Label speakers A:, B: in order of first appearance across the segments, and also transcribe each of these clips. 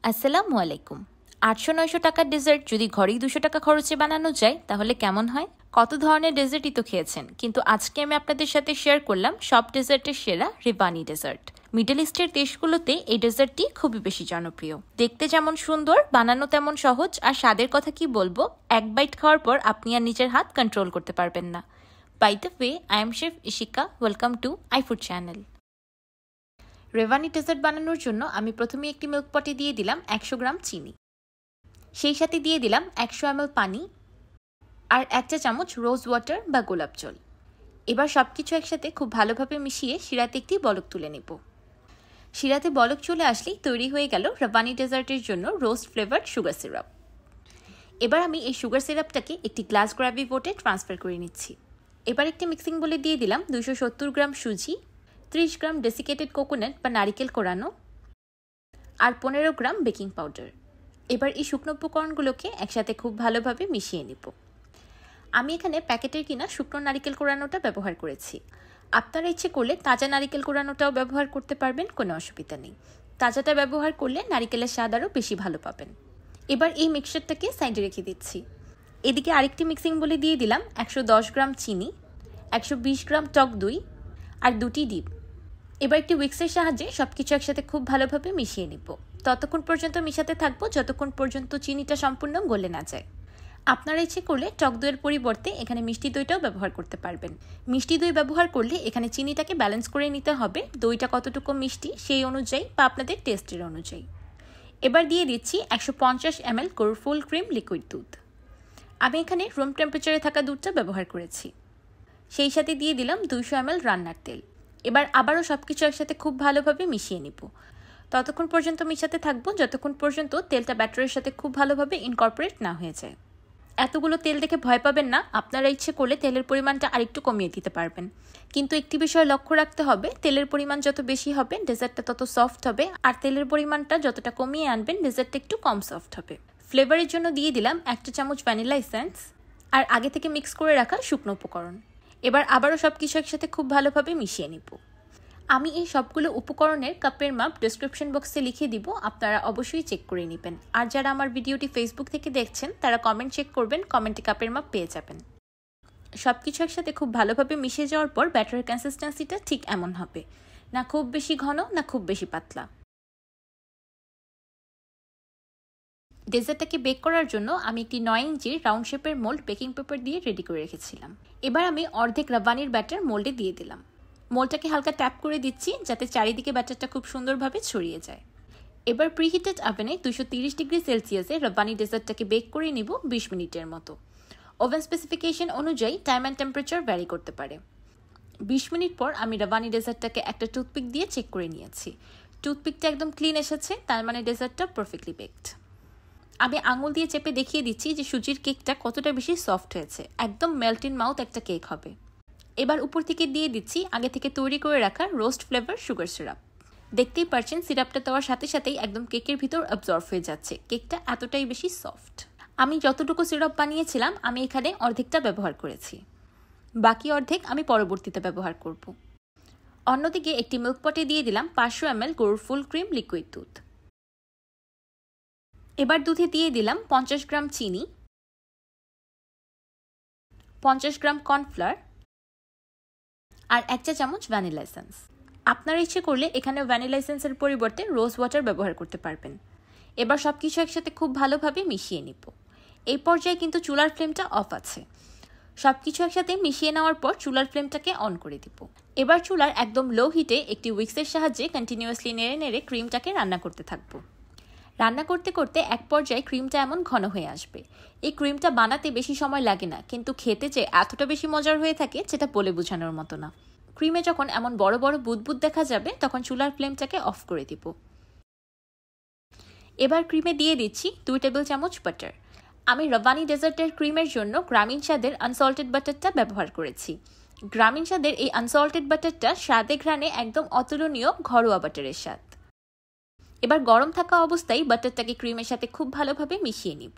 A: আসসালামু আলাইকুম। ৮০০-৯০০ টাকার ডেজার্ট যদি ঘরেই ২০০ টাকা খরচে বানানো যায় তাহলে কেমন হয়? কত ধরনের ডেজার্টই তো খেয়েছেন, কিন্তু আজকে আমি আপনাদের সাথে শেয়ার করলাম সব ডেজার্টের সেরা রেভানি ডেজার্ট। মিডল ইস্টের দেশগুলোতে এই ডেজার্টটি খুবই বেশি জনপ্রিয়। দেখতে যেমন সুন্দর, বানানো তেমন সহজ, আর স্বাদের কথা কি বলবো, এক বাইট খাওয়ার পর আপনি আর নিজের হাত কন্ট্রোল করতে পারবেন না। By the way, I am chef Ishika. Welcome to iFood channel. রেভানি ডেজার্ট বানানোর জন্য আমি প্রথমে একটি মিল্ক পটে দিয়ে দিলাম ১০০ গ্রাম চিনি, সেই সাথে দিয়ে দিলাম ১০০ ml পানি আর ১ চা চামচ রোজ ওয়াটার বা গোলাপ জল। এবার সব কিছু একসাথে খুব ভালোভাবে মিশিয়ে শিরাতে একটি বলক তুলে নেব। শিরাতে বলক চলে আসলেই তৈরি হয়ে গেল রেভানি ডেজার্টের জন্য রোস্ট ফ্লেভার্ড সুগার সিরাপ। এবার আমি এই সুগার সিরাপটাকে একটি গ্লাস গ্রাভি বোটে ট্রান্সফার করে নিচ্ছি। এবার একটি মিক্সিং বোলে দিয়ে দিলাম ২৭০ গ্রাম সুজি, ৩০ গ্রাম ডেসিকেটেড কোকোনাট বা নারিকেল কোরানো আর ১৫ গ্রাম বেকিং পাউডার। এবার এই শুকনো উপকরণগুলোকে একসাথে খুব ভালোভাবে মিশিয়ে নেব। আমি এখানে প্যাকেটের কিনা শুকনো নারিকেল কোরানোটা ব্যবহার করেছি। আপনারা ইচ্ছে করলে তাজা নারিকেল কোরানোটাও ব্যবহার করতে পারবেন, কোনো অসুবিধা নেই। তাজাটা ব্যবহার করলে নারিকেলের স্বাদ আরও বেশি ভালো পাবেন। এবার এই মিক্সচারটাকে সাইডে রেখে দিচ্ছি। এদিকে আরেকটি মিক্সিং বলে দিয়ে দিলাম ১১০ গ্রাম চিনি, ১২০ গ্রাম টক দই আর ২টি ডিম। এবার একটি উইক্সের সাহায্যে সবকিছু একসাথে খুব ভালোভাবে মিশিয়ে নিব। ততক্ষণ পর্যন্ত মিশাতে থাকবো যতক্ষণ পর্যন্ত চিনিটা সম্পূর্ণ গলে না যায়। আপনারা ইচ্ছে করলে টক দইয়ের পরিবর্তে এখানে মিষ্টি দইটাও ব্যবহার করতে পারবেন। মিষ্টি দই ব্যবহার করলে এখানে চিনিটাকে ব্যালেন্স করে নিতে হবে, দইটা কতটুকু মিষ্টি সেই অনুযায়ী বা আপনাদের টেস্টের অনুযায়ী। এবার দিয়ে দিচ্ছি ১৫০ ml গরুর ফুল ক্রিম লিকুইড দুধ। আমি এখানে রুম টেম্পারেচারে থাকা দুধটা ব্যবহার করেছি। সেই সাথে দিয়ে দিলাম ২০০ ml রান্নার তেল। এবার আবারও সবকিছু একসাথে খুব ভালোভাবে মিশিয়ে নিব। ততক্ষণ পর্যন্ত মিশাতে থাকবো যতক্ষণ পর্যন্ত তেলটা ব্যাটারের সাথে খুব ভালোভাবে ইনকর্পোরেট না হয়ে যায়। এতগুলো তেল দেখে ভয় পাবেন না, আপনারা ইচ্ছে করলে তেলের পরিমাণটা আরেকটু কমিয়ে দিতে পারবেন। কিন্তু একটি বিষয় লক্ষ্য রাখতে হবে, তেলের পরিমাণ যত বেশি হবে ডেজার্টটা তত সফট হবে, আর তেলের পরিমাণটা যতটা কমিয়ে আনবেন ডেজার্টটা একটু কম সফট হবে। ফ্লেভারের জন্য দিয়ে দিলাম ১ চা চামচ ভ্যানিলা এসেন্স আর আগে থেকে মিক্স করে রাখা শুকনো উপকরণ। এবার আবারও সব কিছু একসাথে খুব ভালোভাবে মিশিয়ে নিব। আমি এই সবগুলো উপকরণের কাপের মাপ ডেসক্রিপশন বক্সে লিখে দিব, আপনারা অবশ্যই চেক করে নেবেন। আর যারা আমার ভিডিওটি ফেসবুক থেকে দেখছেন তারা কমেন্ট চেক করবেন, কমেন্টে কাপের মাপ পেয়ে যাবেন। সব কিছু একসাথে খুব ভালোভাবে মিশে যাওয়ার পর ব্যাটারের কনসিস্টেন্সিটা ঠিক এমন হবে, না খুব বেশি ঘন না খুব বেশি পাতলা। ডেজার্টটাকে বেক করার জন্য আমি একটি ৯ ইঞ্চির রাউন্ড শেপের মোল্ড বেকিং পেপার দিয়ে রেডি করে রেখেছিলাম। এবার আমি অর্ধেক রাভানির ব্যাটার মোল্ডে দিয়ে দিলাম। মোল্ডটাকে হালকা ট্যাপ করে দিচ্ছি যাতে চারিদিকে ব্যাটারটা খুব সুন্দরভাবে ছড়িয়ে যায়। এবার প্রিহিটেড ওভেনে ২৩০ ডিগ্রি সেলসিয়াসে রাভানি ডেজার্টটাকে বেক করে নিব ২০ মিনিটের মতো। ওভেন স্পেসিফিকেশন অনুযায়ী টাইম অ্যান্ড টেম্পারেচার ভ্যারি করতে পারে। ২০ মিনিট পর আমি রাভানি ডেজার্টটাকে একটা টুথপিক দিয়ে চেক করে নিয়েছি। টুথপিকটা একদম ক্লিন এসেছে, তার মানে ডেজার্টটা পারফেক্টলি বেকড। আমি আঙুল দিয়ে চেপে দেখিয়ে দিচ্ছি যে সুজির কেকটা কতটা বেশি সফট হয়েছে, একদম মেল্ট ইন মাউথ একটা কেক হবে। এবার উপর থেকে দিয়ে দিচ্ছি আগে থেকে তৈরি করে রাখা রোস্ট ফ্লেভার সুগার সিরাপ। দেখতেই পারছেন সিরাপটা দেওয়ার সাথে সাথেই একদম কেকের ভিতর অ্যাবজর্ব হয়ে যাচ্ছে, কেকটা এতটাই বেশি সফট। আমি যতটুকু সিরাপ বানিয়েছিলাম আমি এখানে অর্ধেকটা ব্যবহার করেছি, বাকি অর্ধেক আমি পরবর্তীতে ব্যবহার করব। অন্যদিকে একটি মিল্ক পটে দিয়ে দিলাম ৫০০ ml গরুর ফুল ক্রিম লিকুইড দুধ। এবার দুধে দিয়ে দিলাম ৫০ গ্রাম চিনি, ৫০ গ্রাম কর্নফ্লাওয়ার আর ১ চা চামচ ভ্যানিলা এসেন্স। আপনারা ইচ্ছে করলে এখানে ভ্যানিলা এসেন্সের পরিবর্তে রোজ ওয়াটার ব্যবহার করতে পারবেন। এবার সব কিছু একসাথে খুব ভালোভাবে মিশিয়ে নিব। এই পর্যায়ে কিন্তু চুলার ফ্লেমটা অফ আছে। সব কিছু একসাথে মিশিয়ে নেওয়ার পর চুলার ফ্লেমটাকে অন করে দিব। এবার চুলার একদম লো হিটে একটি উইক্সের সাহায্যে কন্টিনিউয়াসলি নেড়ে নেড়ে ক্রিমটাকে রান্না করতে থাকবো। রান্না করতে করতে এক পর্যায়ে ক্রিমটা এমন ঘন হয়ে আসবে। এই ক্রিমটা বানাতে বেশি সময় লাগে না, কিন্তু খেতে যে এতটা বেশি মজার হয়ে থাকে যেটা বলে বোঝানোর মতো না। ক্রিমে যখন এমন বড় বড় বুদবুদ দেখা যাবে তখন চুলার ফ্লেমটাকে অফ করে দিব। এবার ক্রিমে দিয়ে দিচ্ছি ২ টেবিল চামচ বাটার। আমি রাভানি ডেজার্টের ক্রিমের জন্য গ্রামীণ স্বাদের আনসল্টেড বাটারটা ব্যবহার করেছি। গ্রামীণ স্বাদের এই আনসল্টেড বাটারটা স্বাদে ঘ্রাণে একদম অতুলনীয় ঘরোয়া বাটারের স্বাদ। এবার গরম থাকা অবস্থায় বাটারটাকে ক্রিমের সাথে খুব ভালোভাবে মিশিয়ে নিব।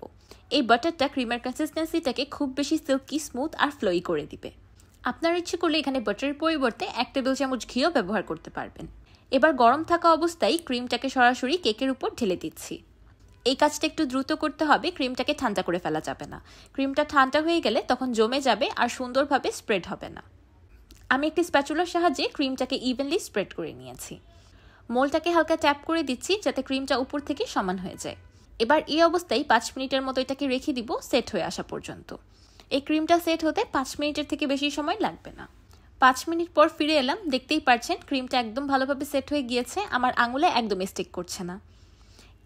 A: এই বাটারটা ক্রিমের কনসিস্টেন্সিটাকে খুব বেশি সিল্কি, স্মুথ আর ফ্লোই করে দিবে। আপনার ইচ্ছে করলে এখানে বাটারের পরিবর্তে ১ টেবিল চামচ ঘিও ব্যবহার করতে পারবেন। এবার গরম থাকা অবস্থায় ক্রিমটাকে সরাসরি কেকের উপর ঢেলে দিচ্ছি। এই কাজটা একটু দ্রুত করতে হবে, ক্রিমটাকে ঠান্ডা করে ফেলা যাবে না। ক্রিমটা ঠান্ডা হয়ে গেলে তখন জমে যাবে আর সুন্দরভাবে স্প্রেড হবে না। আমি একটি স্প্যাচুলার সাহায্যে ক্রিমটাকে ইভেনলি স্প্রেড করে নিয়েছি। মোলটাকে হালকা ট্যাপ করে দিচ্ছি যাতে ক্রিমটা উপর থেকে সমান হয়ে যায়। এবার এই অবস্থায় 5 মিনিটের মতো এটাকে রেখে দিব সেট হয়ে আসা পর্যন্ত। এই ক্রিমটা সেট হতে 5 মিনিটের থেকে বেশি সময় লাগবে না। 5 মিনিট পর ফিরে এলাম, দেখতেই পাচ্ছেন ক্রিমটা একদম ভালোভাবে সেট হয়ে গিয়েছে, আমার আঙুলে একদম স্টিক করছে না।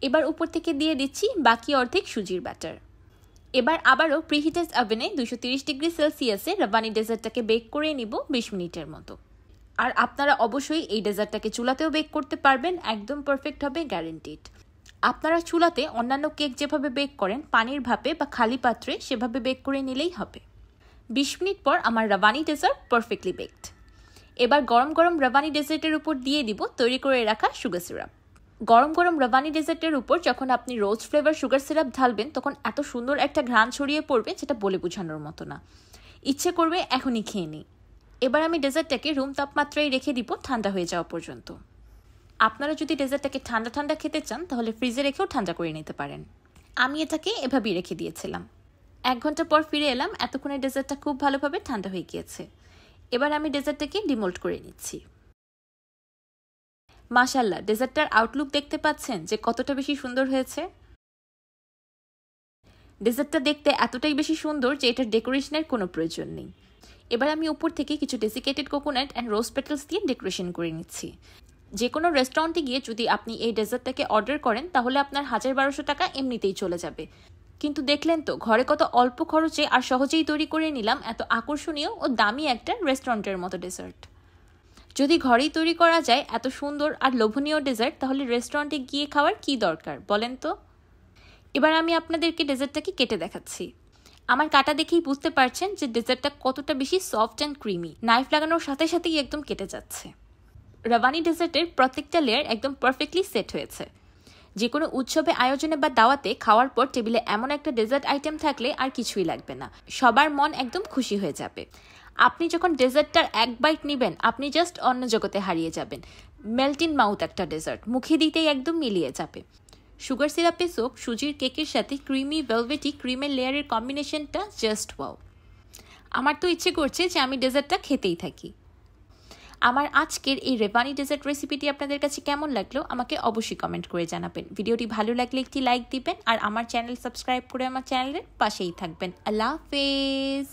A: এবার উপর থেকে দিয়ে দিচ্ছি বাকি অর্ধেক সুজির ব্যাটার। এবার আবারও প্রিহিটেড ওভেনে 230 ডিগ্রি সেলসিয়াসে রাভানি ডেজার্টটাকে বেক করে নিব 20 মিনিটের মতো। আর আপনারা অবশ্যই এই ডেজার্টটাকে চুলাতেও বেক করতে পারবেন, একদম পারফেক্ট হবে, গ্যারান্টিড। আপনারা চুলাতে অন্যান্য কেক যেভাবে বেক করেন পানির ভাপে বা খালি পাত্রে সেভাবে বেক করে নিলেই হবে। 20 মিনিট পর আমার রাভানি ডেজার্ট পারফেক্টলি বেকড। এবার গরম গরম রাভানি ডেজার্টের উপর দিয়ে দিব তৈরি করে রাখা সুগার সিরাপ। গরম গরম রাভানি ডেজার্টের উপর যখন আপনি রোজ ফ্লেভার সুগার সিরাপ ঢালবেন তখন এত সুন্দর একটা ঘ্রাণ ছড়িয়ে পড়বে যেটা বলে বোঝানোর মতো না, ইচ্ছে করবে এখনই খেয়ে নিই। এবার আমি ডেজার্টটাকে রুম তাপমাত্রায় রেখে দিব ঠান্ডা হয়ে যাওয়া পর্যন্ত। আপনারা যদি ডেজার্টটাকে ঠান্ডা ঠান্ডা খেতে চান তাহলে ফ্রিজে রেখেও ঠান্ডা করে নিতে পারেন। আমি এটাকে এভাবেই রেখে দিয়েছিলাম। 1 ঘন্টা পর ফিরে এলাম, এতক্ষণে ডেজার্টটা খুব ভালোভাবে ঠান্ডা হয়ে গিয়েছে। এবার আমি ডেজার্টটাকে ডিমোল্ড করে নিচ্ছি। মাশাআল্লাহ, ডেজার্টটার আউটলুক দেখতে পাচ্ছেন যে কতটা বেশি সুন্দর হয়েছে। ডেজার্টটা দেখতে এতটাই বেশি সুন্দর যে এটার ডেকোরেশনের কোনো প্রয়োজন নেই। এবার আমি উপর থেকে কিছু desiccated coconut and rose petals দিয়ে ডেকোরেশন করে নিচ্ছি। যে কোনো রেস্টুরেন্টে গিয়ে যদি আপনি এই ডেজার্টটাকে অর্ডার করেন তাহলে আপনার 1200 টাকা এমনিতেই চলে যাবে। কিন্তু দেখলেন তো ঘরে কত অল্প খরচে আর সহজেই তৈরি করে নিলাম এত আকর্ষণীয় ও দামি একটা রেস্টুরেন্টের মতো ডেজার্ট। যদি ঘরেই তৈরি করা যায় এত সুন্দর আর লোভনীয় ডেজার্ট তাহলে রেস্টুরেন্টে গিয়ে খাওয়ার কি দরকার বলেন তো। এবার আমি আপনাদেরকে ডেজার্টটাকে কেটে দেখাচ্ছি। আমার কাটা দেখেই বুঝতে পারছেন যে ডেজার্টটা কতটা বেশি সফট অ্যান্ড ক্রিমি, নাইফ লাগানোর সাথে সাথেই একদম কেটে যাচ্ছে। রাভানি ডেজার্টের প্রত্যেকটা লেয়ার একদম পারফেক্টলি সেট হয়েছে। যে কোনো উৎসবে, আয়োজনে বা দাওয়াতে খাওয়ার পর টেবিলে এমন একটা ডেজার্ট আইটেম থাকলে আর কিছুই লাগবে না, সবার মন একদম খুশি হয়ে যাবে। আপনি যখন ডেজার্টটার এক বাইট নেবেন আপনি জাস্ট অন্য জগতে হারিয়ে যাবেন। মেল্ট ইন মাউথ একটা ডেজার্ট, মুখে দিতেই একদম মিলিয়ে যাবে। সুগার সিরাপে সোক সুজির কেকের সাথে ক্রিমি ভেলভেটি ক্রিমের লেয়ারের কম্বিনেশনটা জাস্ট ওয়াও। আমার তো ইচ্ছে করছে যে আমি ডেজার্টটা খেতেই থাকি। আমার আজকের এই রাভানি ডেজার্ট রেসিপিটি আপনাদের কাছে কেমন লাগলো আমাকে অবশ্যই কমেন্ট করে জানাবেন। ভিডিওটি ভালো লাগলে একটি লাইক দিবেন আর আমার চ্যানেল সাবস্ক্রাইব করে আমার চ্যানেলের পাশেই থাকবেন। আল্লাহ হাফেজ।